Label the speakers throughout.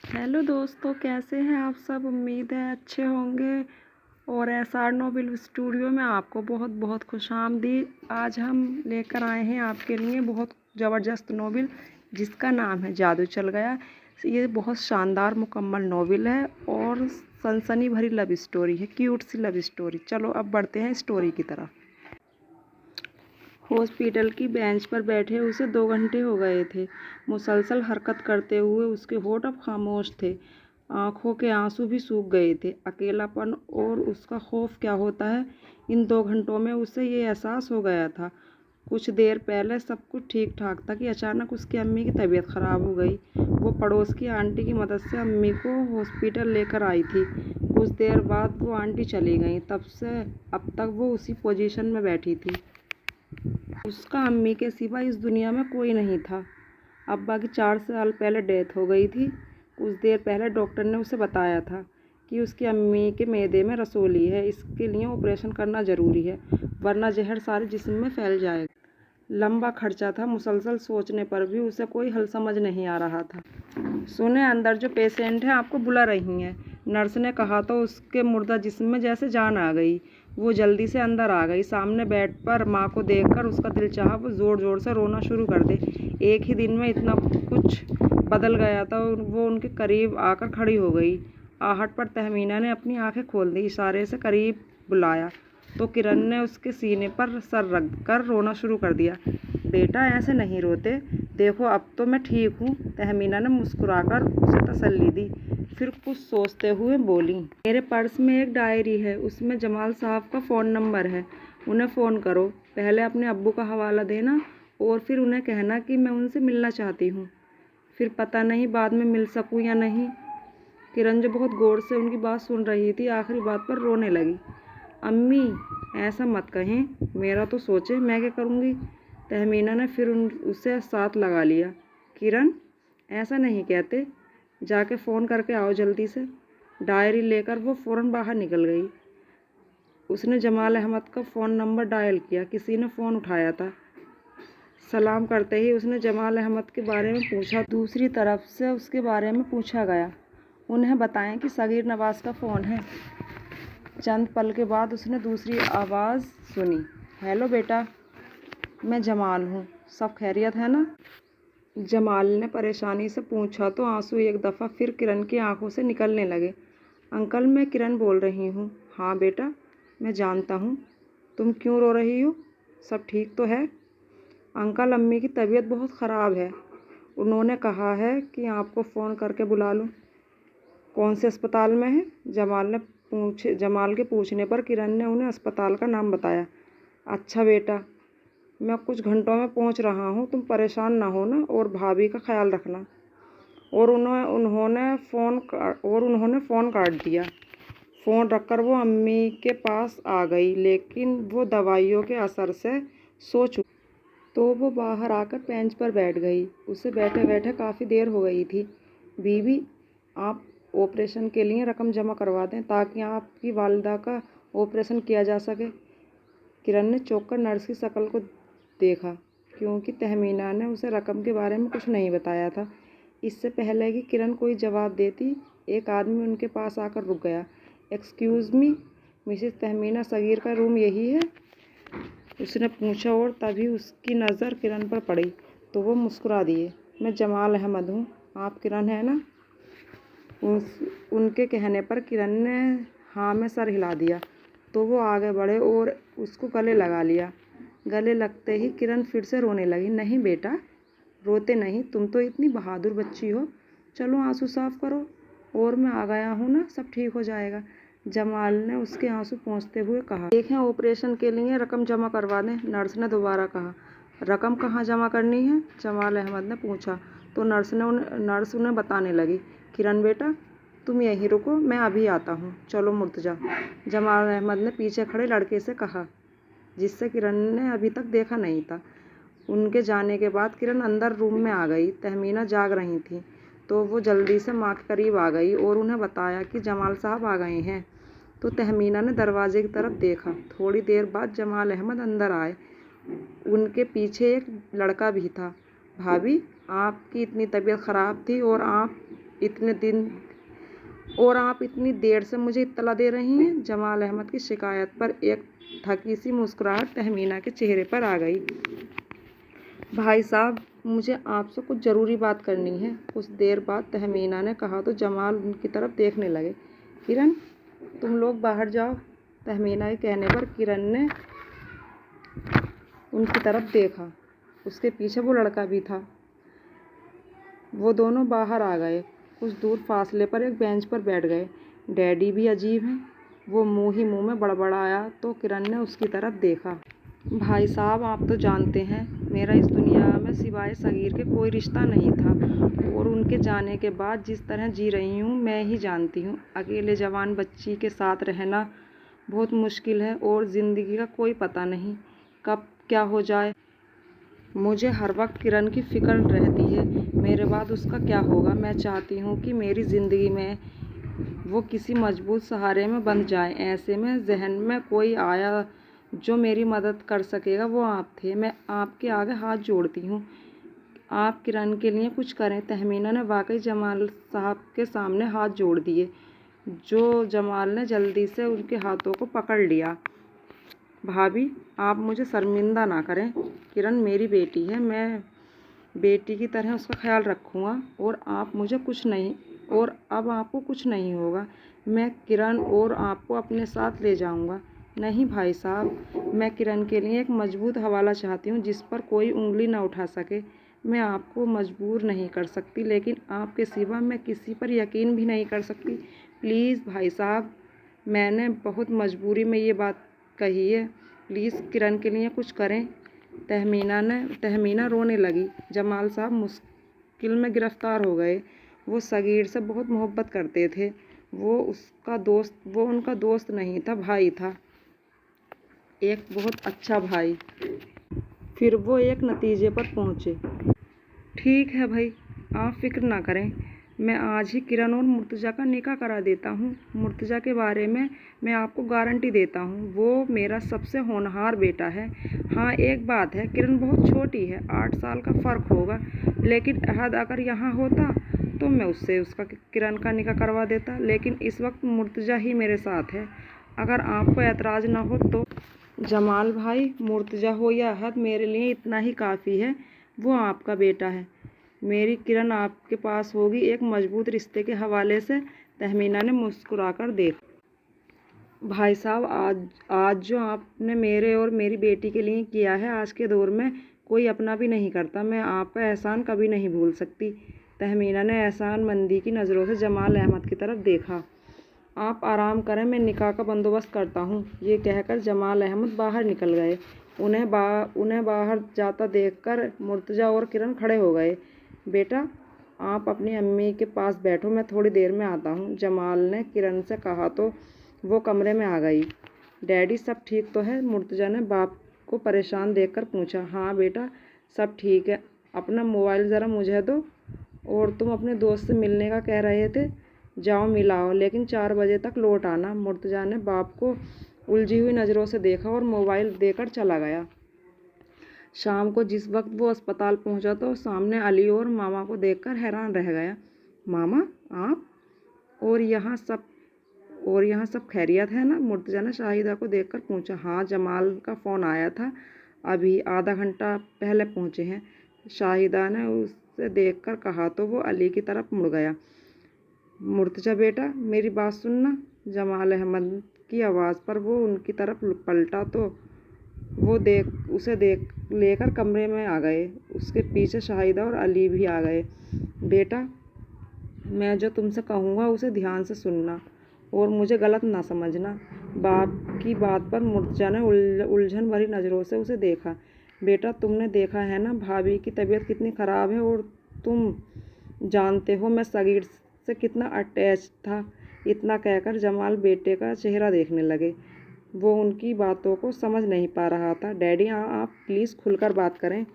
Speaker 1: Hello दोस्तों, कैसे हैं आप सब। उम्मीद है अच्छे होंगे। और एसआर नोबेल स्टूडियो में आपको बहुत बहुत खुशामदीद। आज हम लेकर आए हैं आपके लिए बहुत ज़बरदस्त नोवेल जिसका नाम है जादू चल गया। ये बहुत शानदार मुकम्मल नोवेल है और सनसनी भरी लव स्टोरी है, क्यूट सी लव स्टोरी। चलो अब बढ़ते हैं स्टोरी की तरफ। हॉस्पिटल की बेंच पर बैठे उसे 2 घंटे हो गए थे। मुसलसल हरकत करते हुए उसके होंठ अब खामोश थे। आंखों के आंसू भी सूख गए थे। अकेलापन और उसका खौफ क्या होता है, इन 2 घंटों में उसे ये एहसास हो गया था। कुछ देर पहले सब कुछ ठीक ठाक था कि अचानक उसकी अम्मी की तबीयत ख़राब हो गई। वो पड़ोस की आंटी की मदद से अम्मी को हॉस्पिटल लेकर आई थी। कुछ देर बाद वो आंटी चली गई। तब से अब तक वो उसी पोजीशन में बैठी थी। उसका अम्मी के सिवा इस दुनिया में कोई नहीं था। अब्बा की 4 साल पहले डेथ हो गई थी। कुछ देर पहले डॉक्टर ने उसे बताया था कि उसकी अम्मी के मैदे में रसोली है। इसके लिए ऑपरेशन करना ज़रूरी है, वरना जहर सारे जिस्म में फैल जाएगा। लंबा खर्चा था। मुसलसल सोचने पर भी उसे कोई हल समझ नहीं आ रहा था। सुने, अंदर जो पेशेंट है आपको बुला रही हैं, नर्स ने कहा तो उसके मुर्दा जिस्म में जैसे जान आ गई। वो जल्दी से अंदर आ गई। सामने बेड पर माँ को देखकर उसका दिल चाहा वो ज़ोर ज़ोर से रोना शुरू कर दे। एक ही दिन में इतना कुछ बदल गया था। वो उनके करीब आकर खड़ी हो गई। आहट पर तहमीना ने अपनी आंखें खोल दी। इशारे से करीब बुलाया तो किरण ने उसके सीने पर सर रख कर रोना शुरू कर दिया। बेटा, ऐसे नहीं रोते, देखो अब तो मैं ठीक हूँ। तहमीना ने मुस्कुराकर उसे तसल्ली दी। फिर कुछ सोचते हुए बोली, मेरे पर्स में एक डायरी है, उसमें जमाल साहब का फ़ोन नंबर है। उन्हें फ़ोन करो। पहले अपने अब्बू का हवाला देना और फिर उन्हें कहना कि मैं उनसे मिलना चाहती हूँ। फिर पता नहीं बाद में मिल सकूँ या नहीं। किरण जो बहुत गौर से उनकी बात सुन रही थी, आखिरी बात पर रोने लगी। अम्मी, ऐसा मत कहें, मेरा तो सोचे, मैं क्या करूँगी। तहमीना ने फिर उसे साथ लगा लिया। किरण, ऐसा नहीं कहते, जाके फ़ोन करके आओ जल्दी से। डायरी लेकर वो फ़ौरन बाहर निकल गई। उसने जमाल अहमद का फ़ोन नंबर डायल किया। किसी ने फ़ोन उठाया था। सलाम करते ही उसने जमाल अहमद के बारे में पूछा। दूसरी तरफ से उसके बारे में पूछा गया। उन्हें बताएं कि सगीर नवाज़ का फ़ोन है। चंद पल के बाद उसने दूसरी आवाज़ सुनी। हेलो बेटा, मैं जमाल हूँ, सब खैरियत है ना। जमाल ने परेशानी से पूछा तो आंसू एक दफ़ा फिर किरण की आंखों से निकलने लगे। अंकल, मैं किरण बोल रही हूँ। हाँ बेटा, मैं जानता हूँ। तुम क्यों रो रही हो, सब ठीक तो है। अंकल, अम्मी की तबीयत बहुत ख़राब है। उन्होंने कहा है कि आपको फ़ोन करके बुला लूँ। कौन से अस्पताल में है। जमाल के पूछने पर किरण ने उन्हें अस्पताल का नाम बताया। अच्छा बेटा, मैं कुछ घंटों में पहुंच रहा हूं, तुम परेशान ना होना और भाभी का ख्याल रखना। और उन्होंने फ़ोन काट दिया। फ़ोन रखकर वो अम्मी के पास आ गई, लेकिन वो दवाइयों के असर से सो चुकी। तो वो बाहर आकर बेंच पर बैठ गई। उसे बैठे बैठे काफ़ी देर हो गई थी। बीवी, आप ऑपरेशन के लिए रकम जमा करवा दें ताकि आपकी वालिदा का ऑपरेशन किया जा सके। किरण ने चौंक कर नर्स की शक्ल को देखा, क्योंकि तहमीना ने उसे रकम के बारे में कुछ नहीं बताया था। इससे पहले कि किरण कोई जवाब देती, एक आदमी उनके पास आकर रुक गया। Excuse me Mrs Tahmina, Sagir का रूम यही है, उसने पूछा। और तभी उसकी नज़र किरण पर पड़ी तो वो मुस्कुरा दिए। मैं जमाल अहमद हूँ, आप किरण है ना। उनके कहने पर किरण ने हाँ में सर हिला दिया तो वो आगे बढ़े और उसको गले लगा लिया। गले लगते ही किरण फिर से रोने लगी। नहीं बेटा, रोते नहीं, तुम तो इतनी बहादुर बच्ची हो। चलो आंसू साफ करो और मैं आ गया हूँ ना, सब ठीक हो जाएगा। जमाल ने उसके आंसू पोंछते हुए कहा। देखें, ऑपरेशन के लिए रकम जमा करवा दें, नर्स ने दोबारा कहा। रकम कहाँ जमा करनी है, जमाल अहमद ने पूछा तो नर्स उन्हें बताने लगी। किरण बेटा, तुम यहीं रुको, मैं अभी आता हूँ। चलो मुर्तजा, जमाल अहमद ने पीछे खड़े लड़के से कहा, जिससे किरण ने अभी तक देखा नहीं था। उनके जाने के बाद किरण अंदर रूम में आ गई। तहमीना जाग रही थी तो वो जल्दी से माँ के करीब आ गई और उन्हें बताया कि जमाल साहब आ गए हैं। तो तहमीना ने दरवाजे की तरफ देखा। थोड़ी देर बाद जमाल अहमद अंदर आए। उनके पीछे एक लड़का भी था। भाभी, आपकी इतनी तबीयत ख़राब थी और आप इतनी देर से मुझे इत्तला दे रही हैं। जमाल अहमद की शिकायत पर एक थकी सी मुस्कुराहट तहमीना के चेहरे पर आ गई। भाई साहब, मुझे आपसे कुछ ज़रूरी बात करनी है। कुछ देर बाद तहमीना ने कहा तो जमाल उनकी तरफ देखने लगे। किरण, तुम लोग बाहर जाओ। तहमीना के कहने पर किरण ने उनकी तरफ देखा। उसके पीछे वो लड़का भी था। वो दोनों बाहर आ गए। कुछ दूर फासले पर एक बेंच पर बैठ गए। डैडी भी अजीब हैं। वो मुंह ही मुंह में बड़बड़ाया तो किरण ने उसकी तरफ देखा। भाई साहब, आप तो जानते हैं मेरा इस दुनिया में सिवाय सगीर के कोई रिश्ता नहीं था, और उनके जाने के बाद जिस तरह जी रही हूँ मैं ही जानती हूँ। अकेले जवान बच्ची के साथ रहना बहुत मुश्किल है और ज़िंदगी का कोई पता नहीं कब क्या हो जाए। मुझे हर वक्त किरण की फ़िक्र रहती है, मेरे बाद उसका क्या होगा। मैं चाहती हूँ कि मेरी ज़िंदगी में वो किसी मजबूत सहारे में बंध जाए। ऐसे में जहन में कोई आया जो मेरी मदद कर सकेगा, वो आप थे। मैं आपके आगे हाथ जोड़ती हूँ, आप किरण के लिए कुछ करें। तहमीना ने वाकई जमाल साहब के सामने हाथ जोड़ दिए, जो जमाल ने जल्दी से उनके हाथों को पकड़ लिया। भाभी, आप मुझे शर्मिंदा ना करें। किरण मेरी बेटी है, मैं बेटी की तरह उसका ख्याल रखूँगा, और अब आपको कुछ नहीं होगा। मैं किरण और आपको अपने साथ ले जाऊँगा। नहीं भाई साहब, मैं किरण के लिए एक मजबूत हवाला चाहती हूँ जिस पर कोई उंगली न उठा सके। मैं आपको मजबूर नहीं कर सकती, लेकिन आपके सिवा मैं किसी पर यकीन भी नहीं कर सकती। प्लीज़ भाई साहब, मैंने बहुत मजबूरी में ये बात कही है। प्लीज़ किरण के लिए कुछ करें। तहमीना रोने लगी। जमाल साहब मुश्किल में गिरफ्तार हो गए। वो सगीर से बहुत मोहब्बत करते थे। वो उनका दोस्त नहीं था, भाई था, एक बहुत अच्छा भाई। फिर वो एक नतीजे पर पहुँचे। ठीक है भाई, आप फिक्र ना करें, मैं आज ही किरण और मुर्तज़ा का निकाह करा देता हूँ। मुर्तज़ा के बारे में मैं आपको गारंटी देता हूँ, वो मेरा सबसे होनहार बेटा है। हाँ, एक बात है, किरण बहुत छोटी है, 8 साल का फ़र्क होगा, लेकिन अहद अगर यहाँ होता तो मैं उससे किरण का निकाह करवा देता। लेकिन इस वक्त मुर्तज़ा ही मेरे साथ है, अगर आपको एतराज़ ना हो तो। जमाल भाई, मुर्तज़ा हो या अहद, मेरे लिए इतना ही काफ़ी है। वो आपका बेटा है। मेरी किरण आपके पास होगी, एक मजबूत रिश्ते के हवाले से। तहमीना ने मुस्कुराकर देखा। भाई साहब, आज जो आपने मेरे और मेरी बेटी के लिए किया है, आज के दौर में कोई अपना भी नहीं करता। मैं आपका एहसान कभी नहीं भूल सकती। तहमीना ने एहसानमंदी की नज़रों से जमाल अहमद की तरफ देखा। आप आराम करें, मैं निकाह का बंदोबस्त करता हूँ। ये कहकर जमाल अहमद बाहर निकल गए। उन्हें बाहर जाता देखकर मुर्तज़ा और किरण खड़े हो गए। बेटा, आप अपनी अम्मी के पास बैठो, मैं थोड़ी देर में आता हूँ, जमाल ने किरण से कहा तो वो कमरे में आ गई। डैडी, सब ठीक तो है? मुर्तज़ा ने बाप को परेशान देखकर पूछा। हाँ बेटा, सब ठीक है। अपना मोबाइल ज़रा मुझे दो। और तुम अपने दोस्त से मिलने का कह रहे थे, जाओ मिलाओ, लेकिन 4 बजे तक लौट आना। मुर्तज़ा ने बाप को उलझी हुई नज़रों से देखा और मोबाइल देकर चला गया। शाम को जिस वक्त वो अस्पताल पहुंचा तो सामने अली और मामा को देखकर हैरान रह गया। मामा, आप? और यहाँ सब खैरियत है ना? मुर्तज़ा ने शाहिदा को देखकर पूछा। हाँ, जमाल का फ़ोन आया था, अभी आधा घंटा पहले पहुँचे हैं, शाहिदा ने उसे देखकर कहा तो वो अली की तरफ मुड़ गया। मुर्तज़ा बेटा, मेरी बात सुनना। जमाल अहमद की आवाज़ पर वो उनकी तरफ पलटा तो वो उसे लेकर कमरे में आ गए। उसके पीछे शाहिदा और अली भी आ गए। बेटा, मैं जो तुमसे कहूँगा उसे ध्यान से सुनना और मुझे गलत ना समझना। बाप की बात पर मुर्तज़ा ने उलझन भरी नज़रों से उसे देखा। बेटा, तुमने देखा है ना भाभी की तबीयत कितनी ख़राब है, और तुम जानते हो मैं सगीर से कितना अटैच था। इतना कहकर जमाल बेटे का चेहरा देखने लगे। वो उनकी बातों को समझ नहीं पा रहा था। डैडी, आप प्लीज़ खुलकर बात करें।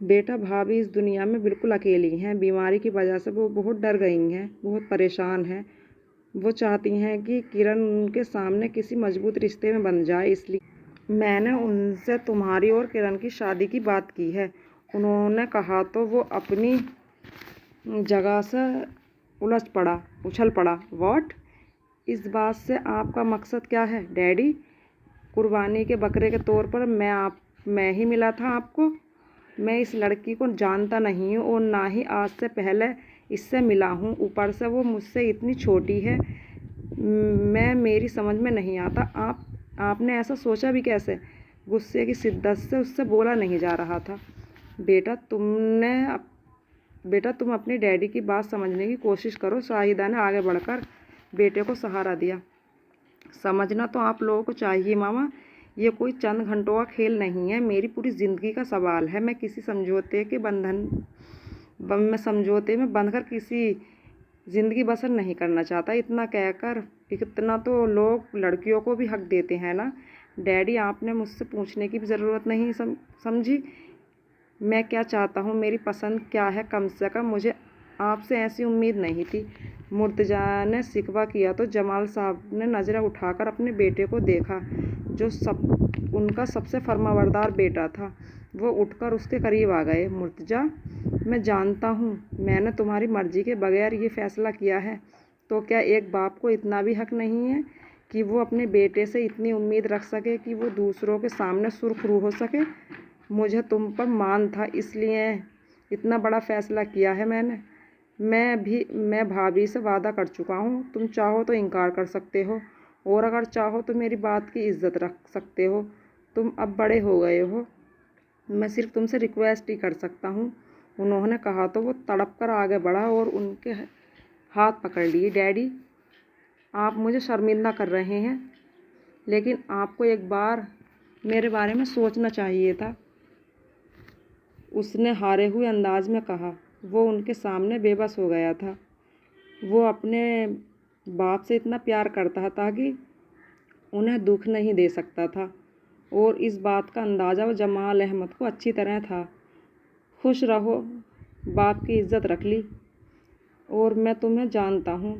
Speaker 1: बेटा, भाभी इस दुनिया में बिल्कुल अकेली हैं। बीमारी की वजह से वो बहुत डर गई हैं, बहुत परेशान हैं। वो चाहती हैं कि किरण उनके सामने किसी मजबूत रिश्ते में बन जाए, इसलिए मैंने उनसे तुम्हारी और किरण की शादी की बात की है। उन्होंने कहा तो वो अपनी जगह से उछल पड़ा। व्हाट? इस बात से आपका मकसद क्या है डैडी? कुर्बानी के बकरे के तौर पर मैं ही मिला था आपको? मैं इस लड़की को जानता नहीं हूँ और ना ही आज से पहले इससे मिला हूँ। ऊपर से वो मुझसे इतनी छोटी है, मेरी समझ में नहीं आता। आपने ऐसा सोचा भी कैसे? गुस्से की शिद्दत से उससे बोला नहीं जा रहा था। बेटा तुम अपनी डैडी की बात समझने की कोशिश करो। शाहिदा ने आगे बढ़कर बेटे को सहारा दिया। समझना तो आप लोगों को चाहिए मामा, ये कोई चंद घंटों का खेल नहीं है, मेरी पूरी ज़िंदगी का सवाल है। मैं किसी समझौते में बंधकर किसी ज़िंदगी बसर नहीं करना चाहता। इतना तो लोग लड़कियों को भी हक देते हैं ना। डैडी, आपने मुझसे पूछने की भी ज़रूरत नहीं समझी मैं क्या चाहता हूँ, मेरी पसंद क्या है। कम से कम मुझे आपसे ऐसी उम्मीद नहीं थी। मुर्तज़ा ने शिकवा किया तो जमाल साहब ने नज़रें उठाकर अपने बेटे को देखा, जो उनका सबसे फर्माबरदार बेटा था। वो उठकर उसके करीब आ गए। मुर्तज़ा, मैं जानता हूँ मैंने तुम्हारी मर्ज़ी के बगैर ये फ़ैसला किया है, तो क्या एक बाप को इतना भी हक नहीं है कि वो अपने बेटे से इतनी उम्मीद रख सके कि वो दूसरों के सामने सुरखरू हो सके? मुझे तुम पर मान था, इसलिए इतना बड़ा फ़ैसला किया है मैंने। मैं भाभी से वादा कर चुका हूँ। तुम चाहो तो इनकार कर सकते हो और अगर चाहो तो मेरी बात की इज्जत रख सकते हो। तुम अब बड़े हो गए हो, मैं सिर्फ तुमसे रिक्वेस्ट ही कर सकता हूँ। उन्होंने कहा तो वो तड़प कर आगे बढ़ा और उनके हाथ पकड़ लिए। डैडी, आप मुझे शर्मिंदा कर रहे हैं, लेकिन आपको एक बार मेरे बारे में सोचना चाहिए था, उसने हारे हुए अंदाज में कहा। वो उनके सामने बेबस हो गया था। वो अपने बाप से इतना प्यार करता था कि उन्हें दुख नहीं दे सकता था, और इस बात का अंदाज़ा वो जमाल अहमद को अच्छी तरह था। खुश रहो, बाप की इज़्ज़त रख ली, और मैं तुम्हें जानता हूँ,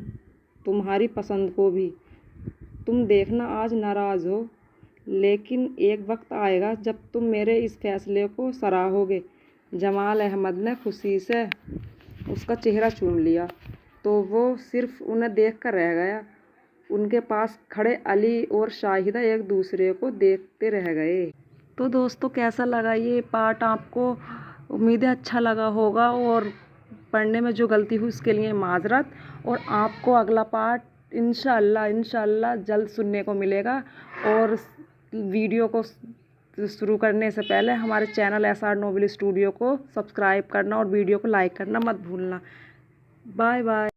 Speaker 1: तुम्हारी पसंद को भी। तुम देखना आज नाराज़ हो, लेकिन एक वक्त आएगा जब तुम मेरे इस फैसले को सराहोगे। जमाल अहमद ने खुशी से उसका चेहरा चूम लिया तो वो सिर्फ उन्हें देख कर रह गया। उनके पास खड़े अली और शाहिदा एक दूसरे को देखते रह गए। तो दोस्तों, कैसा लगा ये पार्ट आपको? उम्मीद है अच्छा लगा होगा, और पढ़ने में जो गलती हुई उसके लिए माजरत। और आपको अगला पार्ट इंशाल्लाह जल्द सुनने को मिलेगा। और वीडियो को शुरू करने से पहले हमारे चैनल SR नोबल स्टूडियो को सब्सक्राइब करना और वीडियो को लाइक करना मत भूलना। Bye bye.